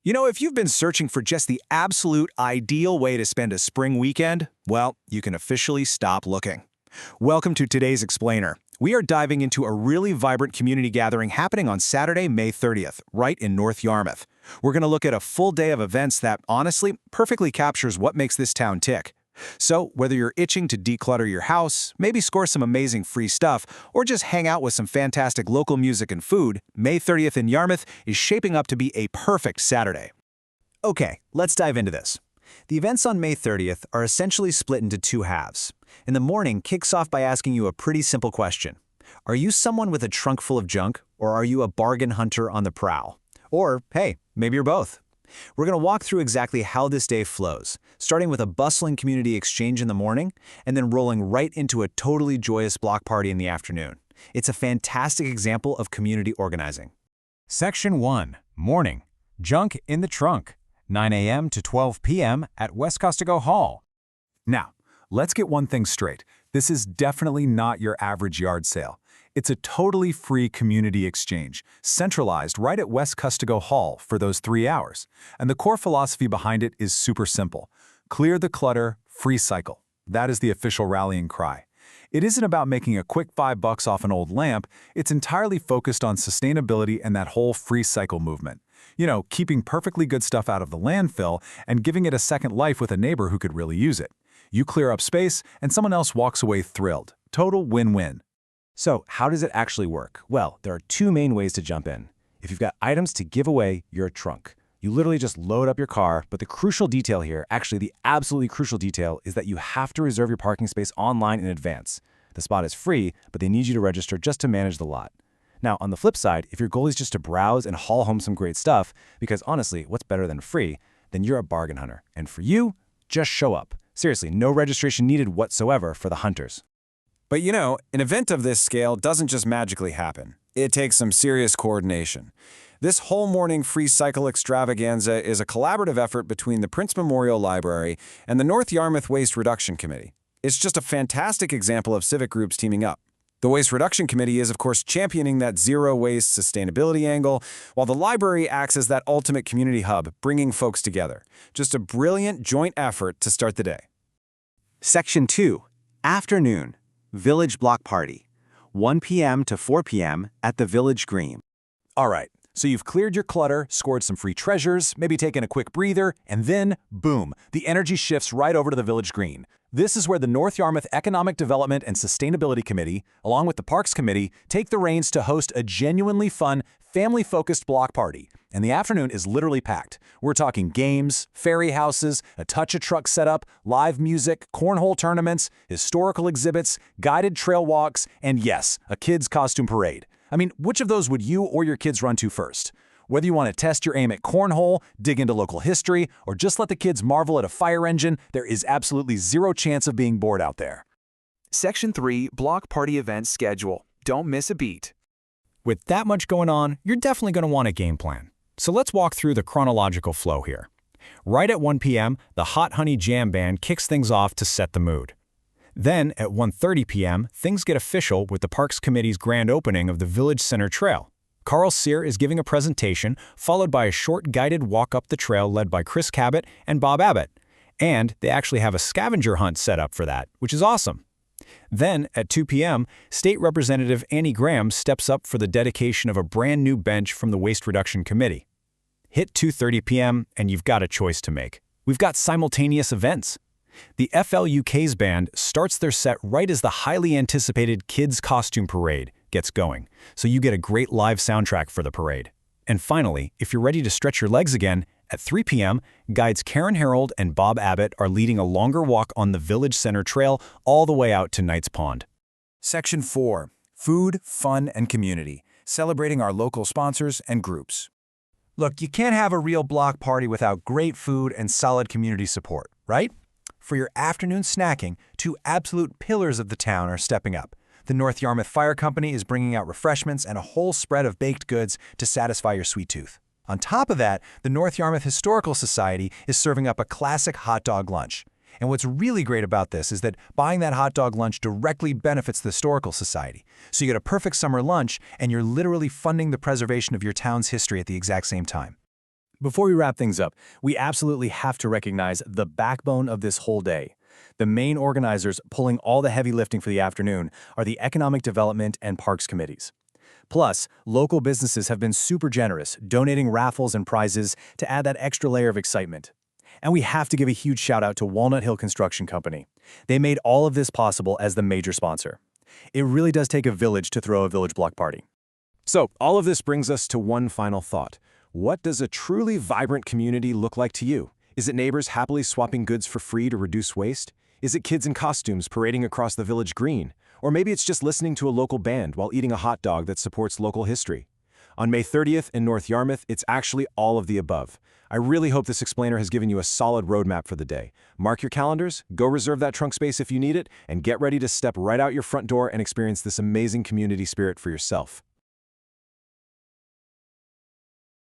If you've been searching for just the absolute ideal way to spend a spring weekend, well, you can officially stop looking. Welcome to today's Explainer. We are diving into a really vibrant community gathering happening on Saturday, May 30th, right in North Yarmouth. We're going to look at a full day of events that, honestly, perfectly captures what makes this town tick. So, whether you're itching to declutter your house, maybe score some amazing free stuff, or just hang out with some fantastic local music and food, May 30th in Yarmouth is shaping up to be a perfect Saturday. Okay, let's dive into this. The events on May 30th are essentially split into two halves. In the morning kicks off by asking you a pretty simple question. Are you someone with a trunk full of junk, or are you a bargain hunter on the prowl? Or, hey, maybe you're both. We're going to walk through exactly how this day flows, starting with a bustling community exchange in the morning, and then rolling right into a totally joyous block party in the afternoon. It's a fantastic example of community organizing. Section 1. Morning. Junk in the Trunk. 9 a.m. to 12 p.m. at West Costigo Hall. Now, let's get one thing straight. This is definitely not your average yard sale. It's a totally free community exchange, centralized right at West Costigo Hall for those 3 hours. And the core philosophy behind it is super simple. Clear the clutter, free cycle. That is the official rallying cry. It isn't about making a quick $5 off an old lamp. It's entirely focused on sustainability and that whole free cycle movement. Keeping perfectly good stuff out of the landfill and giving it a second life with a neighbor who could really use it. You clear up space, and someone else walks away thrilled. Total win-win. So, how does it actually work? Well, there are two main ways to jump in. If you've got items to give away, you're a trunk. You literally just load up your car, but the crucial detail here, actually the absolutely crucial detail, is that you have to reserve your parking space online in advance. The spot is free, but they need you to register just to manage the lot. Now, on the flip side, if your goal is just to browse and haul home some great stuff, because honestly, what's better than free, then you're a bargain hunter. And for you, just show up. Seriously, no registration needed whatsoever for the hunters. But an event of this scale doesn't just magically happen. It takes some serious coordination. This whole morning free cycle extravaganza is a collaborative effort between the Prince Memorial Library and the North Yarmouth Waste Reduction Committee. It's just a fantastic example of civic groups teaming up. The Waste Reduction Committee is, of course, championing that zero-waste sustainability angle, while the library acts as that ultimate community hub, bringing folks together. Just a brilliant joint effort to start the day. Section 2. Afternoon. Village Block Party. 1 p.m. to 4 p.m. at the Village Green. All right, so you've cleared your clutter, scored some free treasures, maybe taken a quick breather, and then, boom, the energy shifts right over to the Village Green. This is where the North Yarmouth Economic Development and Sustainability Committee, along with the Parks Committee, take the reins to host a genuinely fun, family-focused block party. And the afternoon is literally packed. We're talking games, fairy houses, a touch-a-truck setup, live music, cornhole tournaments, historical exhibits, guided trail walks, and yes, a kids' costume parade. I mean, which of those would you or your kids run to first? Whether you want to test your aim at cornhole, dig into local history, or just let the kids marvel at a fire engine, there is absolutely zero chance of being bored out there. Section 3, Block Party Event Schedule. Don't miss a beat. With that much going on, you're definitely going to want a game plan. So let's walk through the chronological flow here. Right at 1 p.m., the Hot Honey Jam Band kicks things off to set the mood. Then, at 1:30 p.m., things get official with the Parks Committee's grand opening of the Village Center Trail. Carl Sear is giving a presentation, followed by a short guided walk up the trail led by Chris Cabot and Bob Abbott. And they actually have a scavenger hunt set up for that, which is awesome. Then, at 2 p.m., State Representative Annie Graham steps up for the dedication of a brand new bench from the Waste Reduction Committee. Hit 2:30 p.m., and you've got a choice to make. We've got simultaneous events. The FLUK's band starts their set right as the highly anticipated Kids Costume Parade gets going, so you get a great live soundtrack for the parade. And finally, if you're ready to stretch your legs again, at 3 p.m., guides Karen Harold and Bob Abbott are leading a longer walk on the Village Center Trail all the way out to Knight's Pond. Section 4. Food, Fun, and Community. Celebrating our local sponsors and groups. Look, you can't have a real block party without great food and solid community support, right? For your afternoon snacking, two absolute pillars of the town are stepping up. The North Yarmouth Fire Company is bringing out refreshments and a whole spread of baked goods to satisfy your sweet tooth. On top of that, the North Yarmouth Historical Society is serving up a classic hot dog lunch. And what's really great about this is that buying that hot dog lunch directly benefits the Historical Society. So you get a perfect summer lunch, and you're literally funding the preservation of your town's history at the exact same time. Before we wrap things up, we absolutely have to recognize the backbone of this whole day. The main organizers pulling all the heavy lifting for the afternoon are the Economic Development and Parks Committees. Plus, local businesses have been super generous, donating raffles and prizes to add that extra layer of excitement. And we have to give a huge shout out to Walnut Hill Construction Company. They made all of this possible as the major sponsor. It really does take a village to throw a village block party. So, all of this brings us to one final thought. What does a truly vibrant community look like to you? Is it neighbors happily swapping goods for free to reduce waste? Is it kids in costumes parading across the village green? Or maybe it's just listening to a local band while eating a hot dog that supports local history. On May 30th in North Yarmouth, it's actually all of the above. I really hope this explainer has given you a solid roadmap for the day. Mark your calendars, go reserve that trunk space if you need it, and get ready to step right out your front door and experience this amazing community spirit for yourself.